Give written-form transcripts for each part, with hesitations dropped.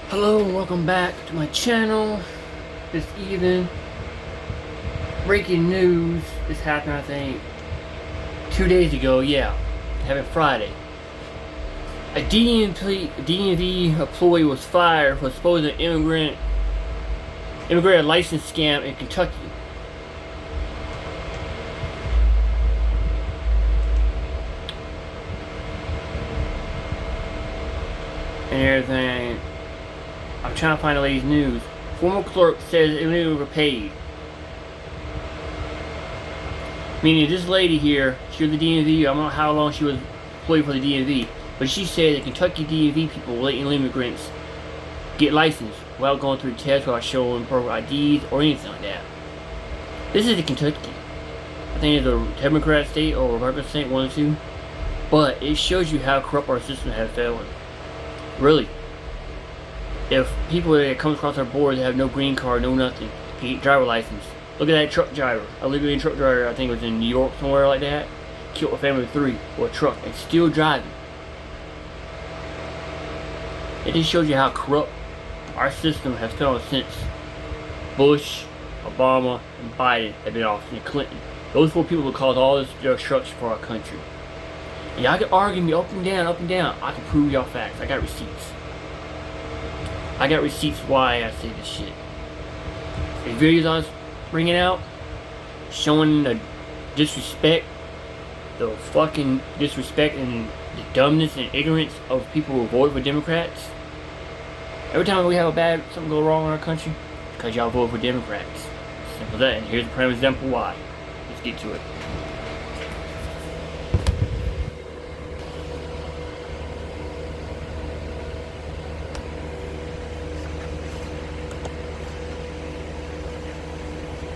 Hello and welcome back to my channel. This evening, breaking news. This happened, I think, 2 days ago. Yeah, happened Friday. A DMV employee was fired for supposed immigrant license scam in Kentucky. And everything. I'm trying to find the latest news. Former clerk says it were paid. Meaning this lady here, she was the DMV. I don't know how long she was employed for the DMV, but she said that Kentucky DMV people will let illegal immigrants get licensed without going through tests, without showing proper IDs or anything like that. This is in Kentucky. I think it's a Democrat state or a Republican state, one or two. But it shows you how corrupt our system has failed. Really. If people that come across our board that have no green card, no nothing, driver license. Look at that truck driver. A legal truck driver, I think it was in New York, somewhere like that. Killed a family of 3 with a truck and still driving. It just shows you how corrupt our system has failed since Bush, Obama, and Biden have been off, and Clinton. Those 4 people that caused all this destruction for our country. And y'all can argue me up and down, up and down. I can prove y'all facts. I got receipts. I got receipts why I say this shit. The videos I was bringing out, showing the disrespect, the fucking disrespect and the dumbness and ignorance of people who vote for Democrats. Every time we have something go wrong in our country, because y'all vote for Democrats. Simple as that. And here's the prime example why. Let's get to it.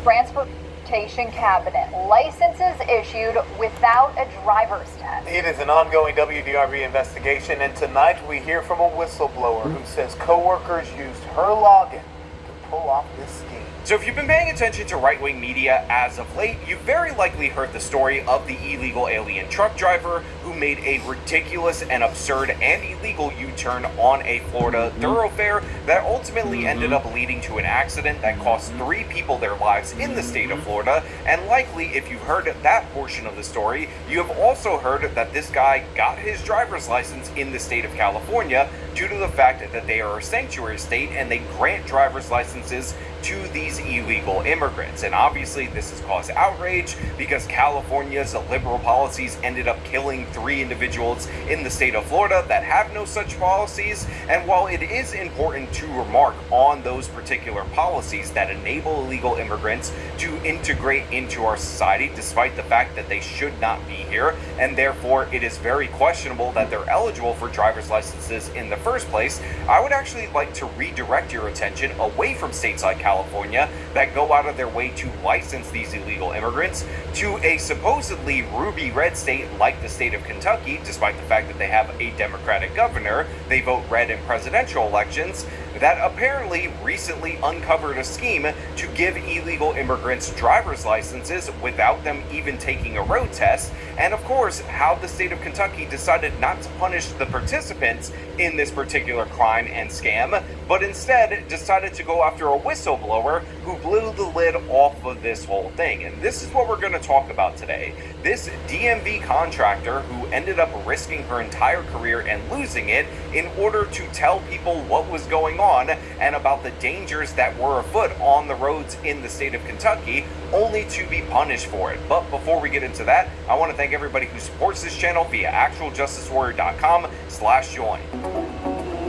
Transportation Cabinet. Licenses issued without a driver's test. It is an ongoing WDRB investigation, and tonight we hear from a whistleblower who says coworkers used her login to pull off this scheme. So if you've been paying attention to right-wing media as of late, you've very likely heard the story of the illegal alien truck driver who made a ridiculous and absurd and illegal U-turn on a Florida thoroughfare that ultimately ended up leading to an accident that cost 3 people their lives in the state of Florida. And likely, if you've heard that portion of the story, you have also heard that this guy got his driver's license in the state of California due to the fact that they are a sanctuary state and they grant driver's licenses to these illegal immigrants. And obviously this has caused outrage because California's liberal policies ended up killing 3 individuals in the state of Florida that have no such policies. And while it is important to remark on those particular policies that enable illegal immigrants to integrate into our society despite the fact that they should not be here, and therefore it is very questionable that they're eligible for driver's licenses in the first place, I would actually like to redirect your attention away from states like California that go out of their way to license these illegal immigrants to a supposedly ruby red state like the state of Kentucky. Despite the fact that they have a Democratic governor, they vote red in presidential elections, that apparently recently uncovered a scheme to give illegal immigrants driver's licenses without them even taking a road test. And of course, how the state of Kentucky decided not to punish the participants in this particular crime and scam, but instead decided to go after a whistleblower who blew the lid off of this whole thing. And this is what we're going to talk about today. This DMV contractor who ended up risking her entire career and losing it in order to tell people what was going on and about the dangers that were afoot on the roads in the state of Kentucky, only to be punished for it. But before we get into that, I want to thank everybody who supports this channel via actualjusticewarrior.com/join.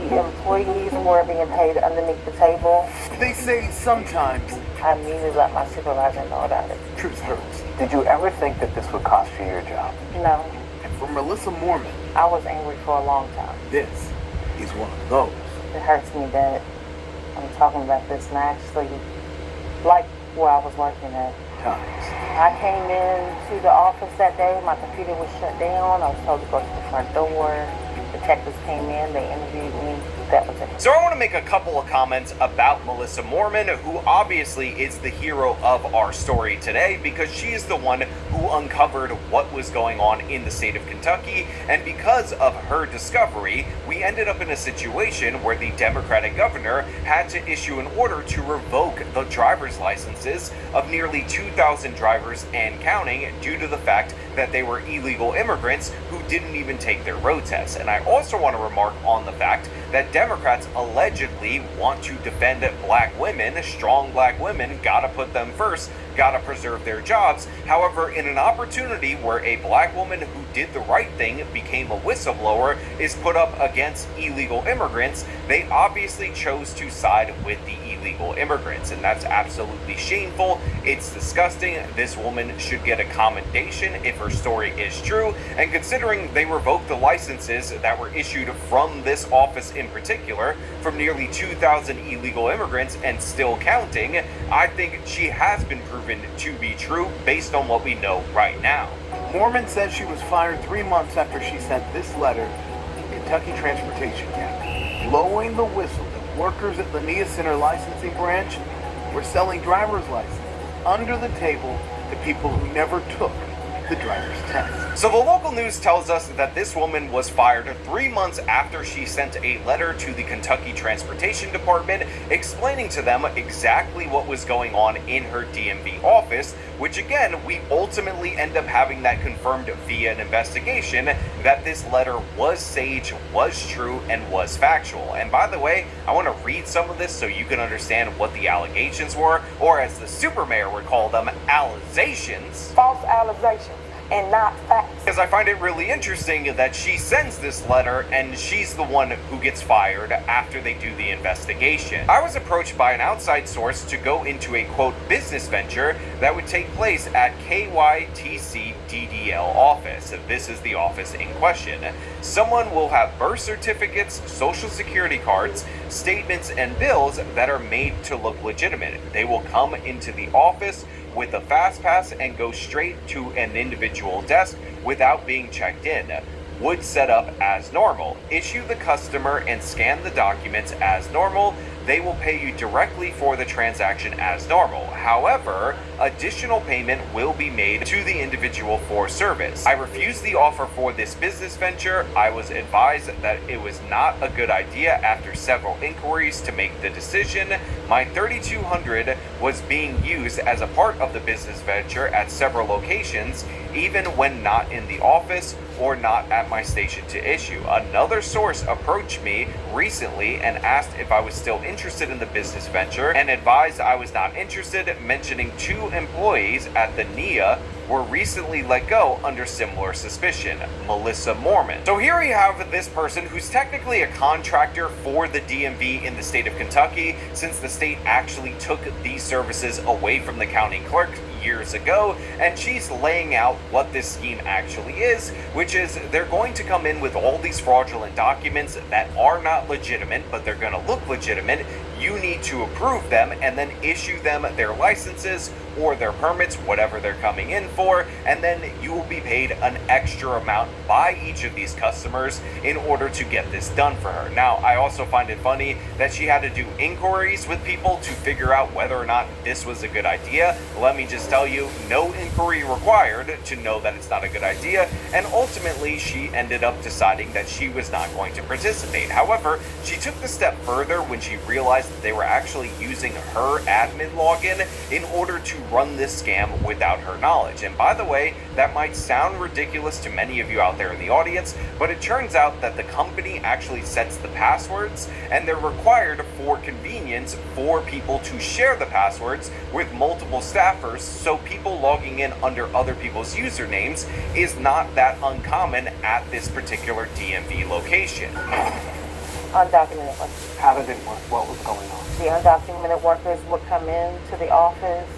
Employees were being paid underneath the table. They say sometimes I immediately let my supervisor know about it. truth hurts. Did you ever think that this would cost you your job? No, And for Melissa Mormon, I was angry for a long time. this is one of those. It hurts me that I'm talking about this and I actually like where I was working at. Times. I came into the office that day, my computer was shut down, I was told to go to the front door. Detectives came in, they interviewed me, that was it. So I want to make a couple of comments about Melissa Mormon, who obviously is the hero of our story today because she is the one who uncovered what was going on in the state of Kentucky Kentucky, and because of her discovery, we ended up in a situation where the Democratic governor had to issue an order to revoke the driver's licenses of nearly 2,000 drivers and counting due to the fact that they were illegal immigrants who didn't even take their road tests. And I also want to remark on the fact that Democrats allegedly want to defend black women. Strong black women, gotta put them first, gotta preserve their jobs. However, in an opportunity where a black woman who did the right thing, became a whistleblower, is put up against illegal immigrants, they obviously chose to side with the illegal immigrants, and that's absolutely shameful. It's disgusting. This woman should get a commendation if her story is true, and considering they revoked the licenses that were issued from this office in particular from nearly 2,000 illegal immigrants and still counting, I think she has been proven to be true based on what we know right now. Mormon says she was fired 3 months after she sent this letter to Kentucky Transportation Cabinet, blowing the whistle that workers at Lanier Center licensing branch were selling driver's licenses under the table to people who never took the driver's test. So the local news tells us that this woman was fired 3 months after she sent a letter to the Kentucky Transportation Department explaining to them exactly what was going on in her DMV office, which again, we ultimately end up having that confirmed via an investigation that this letter was sage, was true, and was factual. And by the way, I want to read some of this so you can understand what the allegations were, or as the super mayor would call them, allegations. False allegations and not facts. Because I find it really interesting that she sends this letter and she's the one who gets fired after they do the investigation. I was approached by an outside source to go into a quote business venture that would take place at KYTC DDL office. This is the office in question. Someone will have birth certificates, social security cards, statements, and bills that are made to look legitimate. They will come into the office with a fast pass and go straight to an individual desk without being checked in. Would set up as normal. Issue the customer and scan the documents as normal. They will pay you directly for the transaction as normal. However, additional payment will be made to the individual for service. I refused the offer for this business venture. I was advised that it was not a good idea after several inquiries to make the decision. My 3200 was being used as a part of the business venture at several locations, even when not in the office or not at my station to issue. Another source approached me recently and asked if I was still interested in the business venture and advised I was not interested, mentioning 2 employees at the NIA were recently let go under similar suspicion. Melissa Mormon. So here we have this person who's technically a contractor for the DMV in the state of Kentucky, since the state actually took these services away from the county clerk years ago, and she's laying out what this scheme actually is, which is they're going to come in with all these fraudulent documents that are not legitimate, but they're going to look legitimate. You need to approve them and then issue them their licenses or their permits, whatever they're coming in for, and then you will be paid an extra amount by each of these customers in order to get this done for her. Now, I also find it funny that she had to do inquiries with people to figure out whether or not this was a good idea. Let me just tell you, no inquiry required to know that it's not a good idea, and ultimately she ended up deciding that she was not going to participate. However, she took the step further when she realized that they were actually using her admin login in order to run this scam without her knowledge. And by the way, that might sound ridiculous to many of you out there in the audience, but it turns out that the company actually sets the passwords, and they're required for convenience for people to share the passwords with multiple staffers, so people logging in under other people's usernames is not that uncommon at this particular DMV location. Undocumented workers. How did it work? What was going on? The undocumented workers would come into the office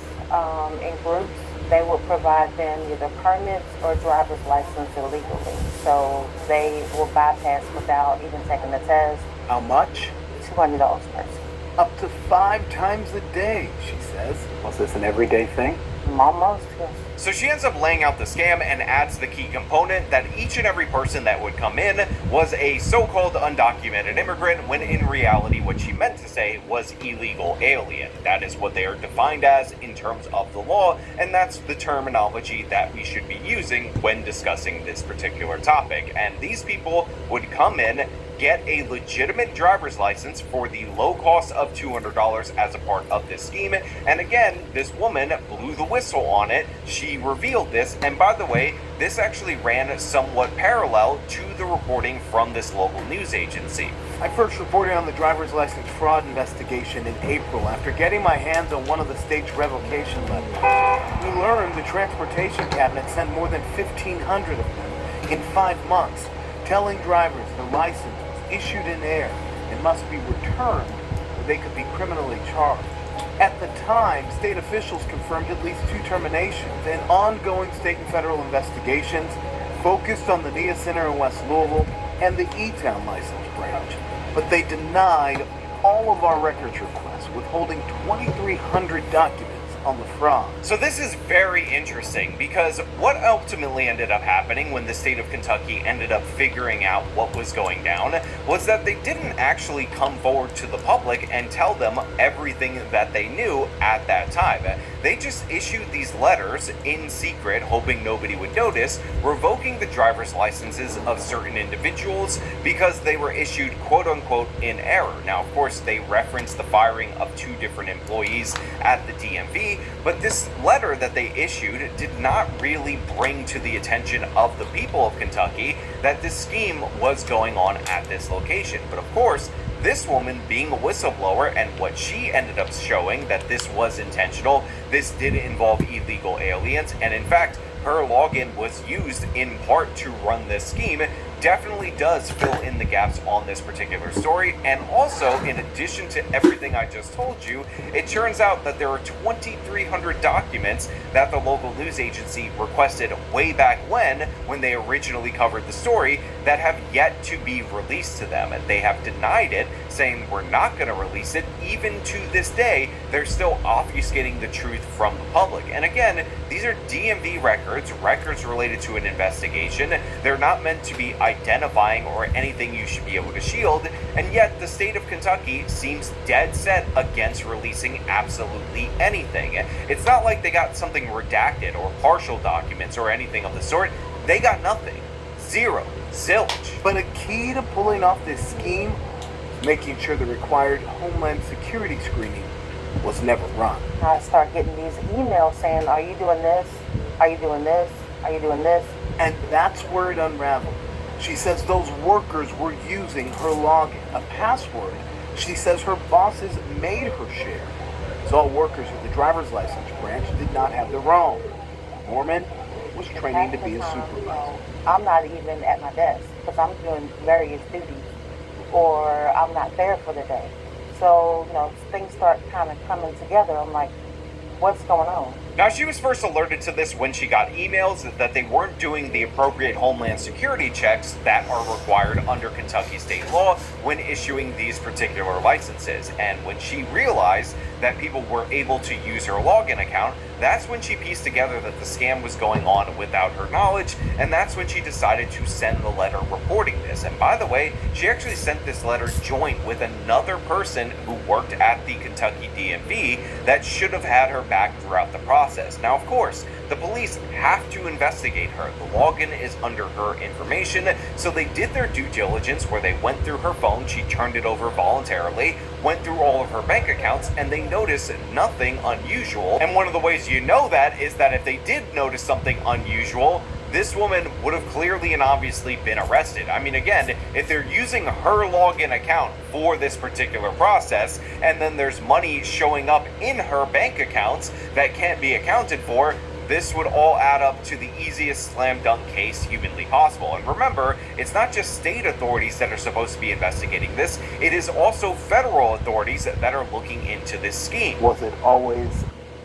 in groups. They would provide them either permits or driver's license illegally. So they will bypass without even taking the test. How much? $200 per person. Up to 5 times a day, she says. Was this an everyday thing? Almost, yes. So she ends up laying out the scam and adds the key component that each and every person that would come in was a so-called undocumented immigrant, when in reality what she meant to say was illegal alien. That is what they are defined as in terms of the law, and that's the terminology that we should be using when discussing this particular topic. And these people would come in, get a legitimate driver's license for the low cost of $200 as a part of this scheme. And again, this woman blew the whistle on it. She revealed this, and by the way, this actually ran somewhat parallel to the reporting from this local news agency. I first reported on the driver's license fraud investigation in April after getting my hands on one of the state's revocation letters. We learned the transportation cabinet sent more than 1,500 of them in 5 months, telling drivers their license was issued in air and must be returned or they could be criminally charged. At the time, state officials confirmed at least 2 terminations, and ongoing state and federal investigations focused on the NIA Center in West Louisville and the E-Town license branch. But they denied all of our records requests, withholding 2,300 documents on the fraud. So this is very interesting, because what ultimately ended up happening when the state of Kentucky ended up figuring out what was going down was that they didn't actually come forward to the public and tell them everything that they knew at that time. They just issued these letters in secret, hoping nobody would notice, revoking the driver's licenses of certain individuals because they were issued quote-unquote in error. Now, of course, they referenced the firing of 2 different employees at the DMV, but this letter that they issued did not really bring to the attention of the people of Kentucky that this scheme was going on at this location. But of course, this woman being a whistleblower, and what she ended up showing that this was intentional, this did involve illegal aliens, and in fact, her login was used in part to run this scheme, definitely does fill in the gaps on this particular story. And also, in addition to everything I just told you, it turns out that there are 2,300 documents that the local news agency requested way back when they originally covered the story, that have yet to be released to them. And they have denied it, saying we're not going to release it. Even to this day, they're still obfuscating the truth from the public. And again, these are DMV records related to an investigation. They're not meant to be identifying or anything you should be able to shield, and yet the state of Kentucky seems dead set against releasing absolutely anything. It's not like they got something redacted or partial documents or anything of the sort. They got nothing. Zero. Zilch. But a key to pulling off this scheme is making sure the required Homeland Security screening was never run. I start getting these emails saying, are you doing this? Are you doing this? Are you doing this? And that's where it unraveled. She says those workers were using her login, a password she says her bosses made her share. So all workers at the driver's license branch did not have their own. Norman was training to be a supervisor. I'm not even at my desk because I'm doing various duties, or I'm not there for the day. So, things start kind of coming together. I'm like, what's going on? Now, she was first alerted to this when she got emails that they weren't doing the appropriate Homeland Security checks that are required under Kentucky state law when issuing these particular licenses. And when she realized that people were able to use her login account, that's when she pieced together that the scam was going on without her knowledge, and that's when she decided to send the letter reporting this. And by the way, she actually sent this letter joint with another person who worked at the Kentucky DMV that should have had her back throughout the process. Now, of course, the police have to investigate her. The login is under her information, so they did their due diligence where they went through her phone, she turned it over voluntarily, went through all of her bank accounts, and they noticed nothing unusual. And one of the ways you know that is that if they did notice something unusual, this woman would have clearly and obviously been arrested. I mean, again, if they're using her login account for this particular process, and then there's money showing up in her bank accounts that can't be accounted for, this would all add up to the easiest slam dunk case humanly possible. And remember, it's not just state authorities that are supposed to be investigating this, it is also federal authorities that are looking into this scheme. Was it always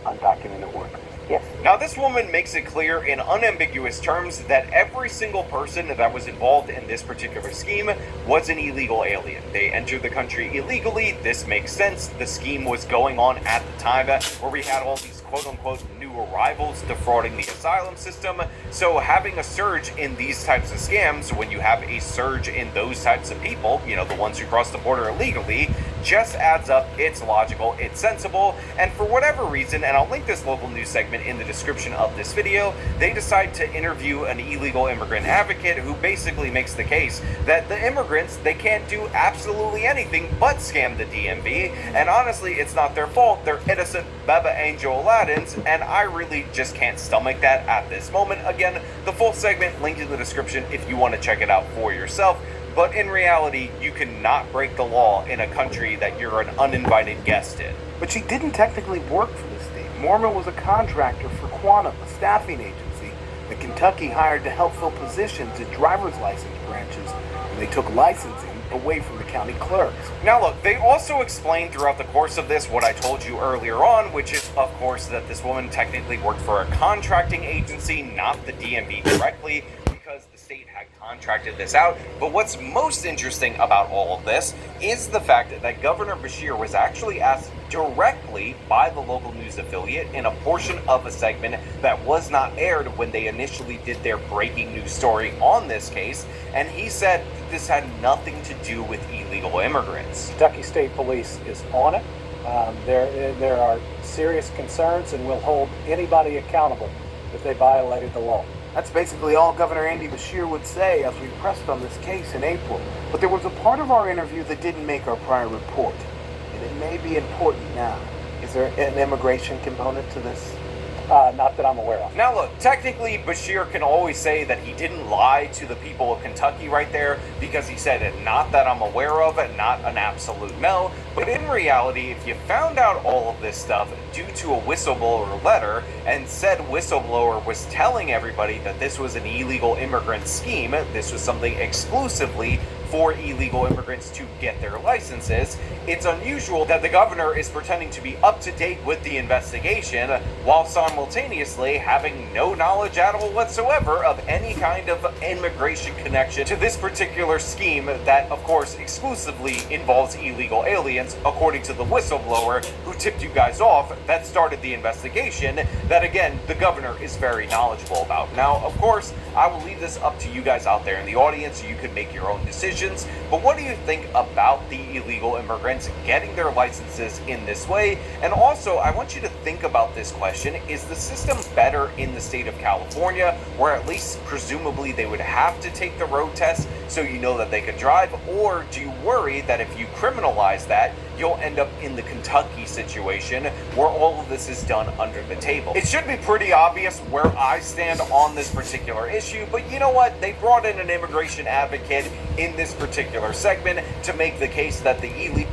undocumented workers? Yes. Now, this woman makes it clear in unambiguous terms that every single person that was involved in this particular scheme was an illegal alien. They entered the country illegally. This makes sense. The scheme was going on at the time where we had all these quote-unquote new arrivals defrauding the asylum system. So having a surge in these types of scams, when you have a surge in those types of people, you know, the ones who cross the border illegally, just adds up. It's logical, it's sensible, and for whatever reason, and I'll link this local news segment in the description of this video, they decide to interview an illegal immigrant advocate who basically makes the case that the immigrants, they can't do absolutely anything but scam the DMV, and honestly, it's not their fault. They're innocent Baba Angel Aladdins, and I really just can't stomach that at this moment. Again, the full segment linked in the description if you want to check it out for yourself. But in reality, you cannot break the law in a country that you're an uninvited guest in. But she didn't technically work for the state. Mormon was a contractor for Quantum, a staffing agency that Kentucky hired to help fill positions at driver's license branches, and they took licensing away from the county clerks. Now look, they also explained throughout the course of this what I told you earlier on, which is, of course, that this woman technically worked for a contracting agency, not the DMV directly, because the state had contracted this out. But what's most interesting about all of this is the fact that Governor Beshear was actually asked directly by the local news affiliate in a portion of a segment that was not aired when they initially did their breaking news story on this case, and he said that this had nothing to do with illegal immigrants. Kentucky State Police is on it. There are serious concerns, and will hold anybody accountable if they violated the law. That's basically all Governor Andy Beshear would say as we pressed on this case in April. But there was a part of our interview that didn't make our prior report, and it may be important now. Is there an immigration component to this? Not that I'm aware of. Now look, technically Beshear can always say that he didn't lie to the people of Kentucky right there because he said it, not that I'm aware of, and not an absolute no. But in reality, if you found out all of this stuff due to a whistleblower letter, and said whistleblower was telling everybody that this was an illegal immigrant scheme, this was something exclusively for illegal immigrants to get their licenses, it's unusual that the governor is pretending to be up to date with the investigation while simultaneously having no knowledge at all whatsoever of any kind of immigration connection to this particular scheme that, of course, exclusively involves illegal aliens, according to the whistleblower who tipped you guys off that started the investigation that, again, the governor is very knowledgeable about. Now, of course, I will leave this up to you guys out there in the audience so you can make your own decisions. But what do you think about the illegal immigrants getting their licenses in this way? And also, I want you to think about this question. Is the system better in the state of California, where at least presumably they would have to take the road test so you know that they could drive? Or do you worry that if you criminalize that, you'll end up in the Kentucky situation where all of this is done under the table? It should be pretty obvious where I stand on this particular issue, but you know what? They brought in an immigration advocate in this particular segment to make the case that the illegal